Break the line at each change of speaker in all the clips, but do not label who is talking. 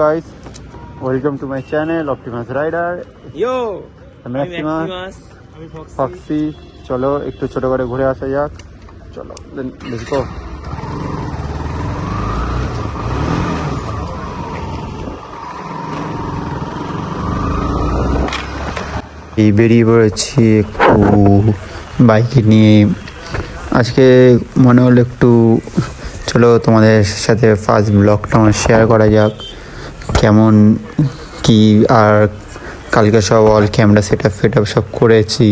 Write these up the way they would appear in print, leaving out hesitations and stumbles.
guys, welcome to my channel Optimus Rider.
Yo,
Maximus, Foxy. চলো একটু ছোট করে ঘুরে আসা যাক। চলো let's go. বেরিয়ে পড়েছি একটু বাইকে নিয়ে। আজকে মনে হলো একটু চলো তোমাদের সাথে ফার্স্ট ব্লগটা আমার শেয়ার করা যাক, কেমন কি। আর কালকে সব অল ক্যামেরা সেট আপ সব করেছি,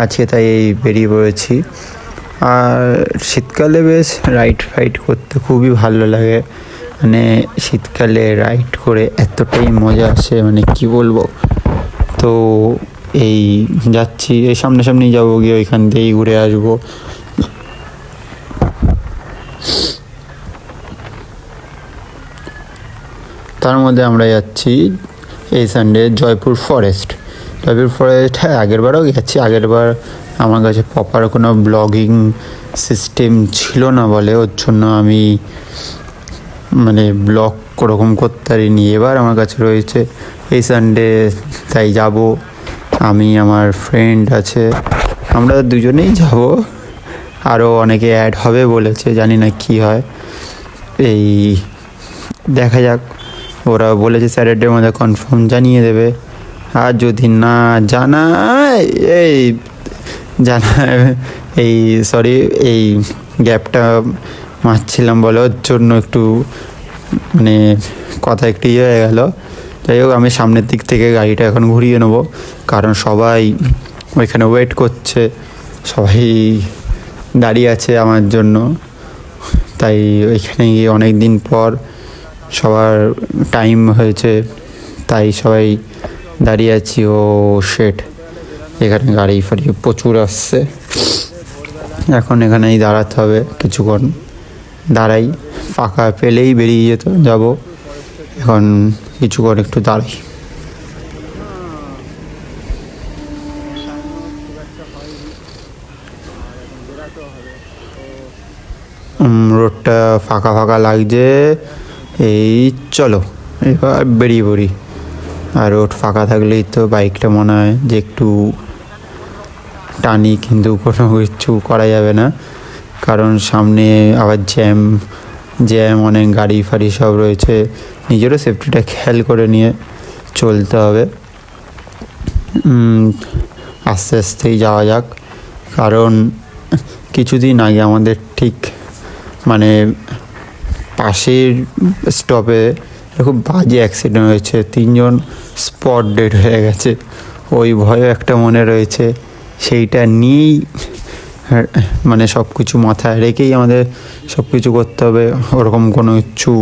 আজকে তাই বেরিয়ে পড়েছি। আর শীতকালে বেশ রাইড করতে খুবই ভালো লাগে, মানে শীতকালে রাইড করে এতটাই মজা আসে, মানে কি বলবো। তো এই যাচ্ছি, এই সামনাসামনি যাবো, গিয়ে ওইখান দিয়েই ঘুরে আসবো। তার মধ্যে আমরা যাচ্ছি এই সানডে জয়পুর ফরেস্ট। হ্যাঁ আগেরবারও গেছি, আগেরবার আমার কাছে প্রপার কোনো ব্লগিং সিস্টেম ছিল না বলে, ওর জন্য আমি মানে ব্লগ ওরকম করতে পারিনি। এবার আমার কাছে রয়েছে এই সানডে, তাই যাব। আমি, আমার ফ্রেন্ড আছে, আমরা দুজনেই যাব। আরও অনেকে অ্যাড হবে বলেছে, জানি না কি হয়, এই দেখা যাক। ওরা বলেছে স্যাটারডের মধ্যে কনফার্ম জানিয়ে দেবে। আর যদি না জানায় এই সরি এই গ্যাপটা মারছিলাম বলে, ওর জন্য একটু মানে কথা একটু হয়ে গেল। যাই হোক, আমি সামনের দিক থেকে গাড়িটা এখন ঘুরিয়ে নেবো, কারণ সবাই ওইখানে ওয়েট করছে, সবাই দাঁড়িয়ে আছে আমার জন্য। তাই ওইখানে গিয়ে অনেক দিন পর সবার টাইম হয়েছে, তাই সবাই দাঁড়িয়ে আছি। ও শেট, এখানে গাড়ি ফাড়ি প্রচুর আসছে, এখন এখানেই দাঁড়াতে হবে কিছুক্ষণ। দাঁড়াই, ফাঁকা পেলেই বেরিয়ে যাব। এখন কিছুক্ষণ একটু দাঁড়াই। রোডটা ফাঁকা লাগছে, এই চলো এবার বেরিয়ে পড়ি। আর রোড ফাঁকা থাকলেই তো বাইকটা মনে হয় যে একটু টানি, কিন্তু কোনো কিছু করা যাবে না, কারণ সামনে আবার জ্যাম অনেক গাড়ি ফাড়ি সব রয়েছে। নিজেরও সেফটিটা খেয়াল করে নিয়ে চলতে হবে। আস্তে আস্তেই যাওয়া যাক, কারণ কিছুদিন আগে আমাদের ঠিক মানে পাশের স্টপে খুব বাজে অ্যাক্সিডেন্ট হয়েছে, 3 জন স্পট ডেড হয়ে গেছে। ওই ভয়ও একটা মনে রয়েছে, সেইটা নিয়েই মানে সব কিছু মাথায় রেখেই আমাদের সব কিছু করতে হবে। ওরকম কোনো কিছু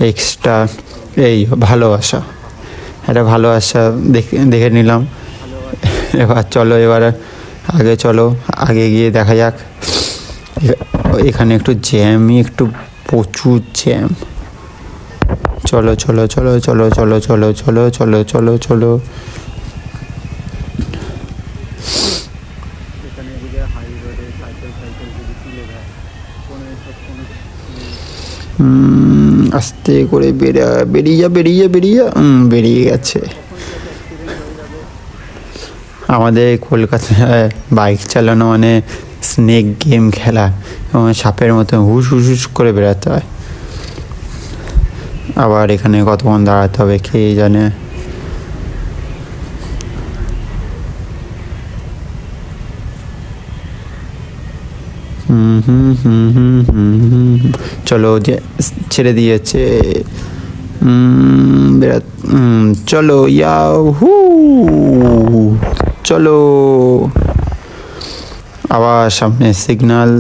এক্সট্রা এই ভালোবাসা দেখে নিলাম। এবার চলো, আগে গিয়ে দেখা যাক। এখানে একটু একটু প্রচুর জ্যাম। চলো আস্তে করে বেরিয়ে গেছে। আমাদের কলকাতায় বাইক চালানো মানে স্নেক গেম খেলা, সাপের মতো হুস করে বেড়াতে হয়। আবার এখানে কতক্ষণ দাঁড়াতে হবে কে জানে। চলো, যে ছেড়ে দিয়েছে, চলো ইয়াহু, চলো। আবার সামনে সিগন্যাল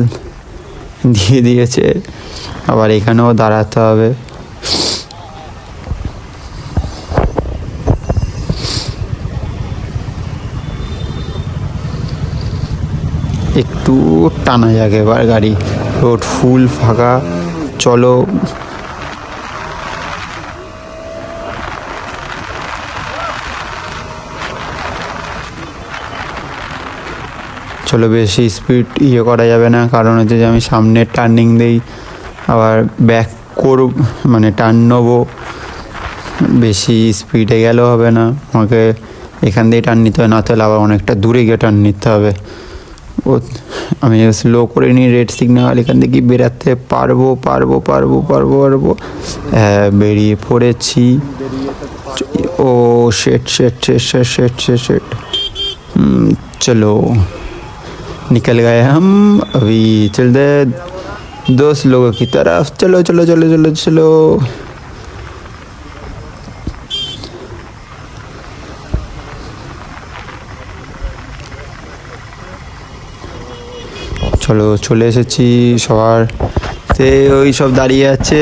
দিয়ে দিয়েছে, আবার এখানেও দাঁড়াতে হবে। একটু টানা যাক এবার গাড়ি, রোড ফুল ফাঁকা। চলো বেশি স্পিড করা যাবে না, কারণ হচ্ছে যে আমি সামনে টার্নিং দিই, আবার ব্যাক করব মানে টার্ন নেবো, বেশি স্পিডে গেলেও হবে না, আমাকে এখান দিয়ে টার্ন নিতে হবে, না তাহলে আবার অনেকটা দূরে গিয়ে টার্ন নিতে হবে। ও আমি স্লো করে নিই, রেড সিগন্যাল, এখান থেকে বেরাতে পারবো পারবো পারবো পারবো পারবো হ্যাঁ বেরিয়ে পড়েছি। ओ शेट शेट शेट शेट शेट शेट शेट चलो निकल गए हम, अभी चलते दोस्त लोगों की तरफ। चलो चलो चलो चलो चलो চলো চলে এসেছি সবার তে, ওই সব দাঁড়িয়ে আছে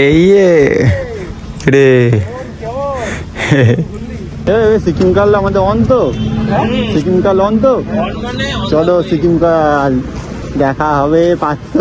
এই রে সিকিম কাল আমাদের অন তো, সিকিম কাল অন তো, চলো সিকিম কাল দেখা হবে পাচ্ছ।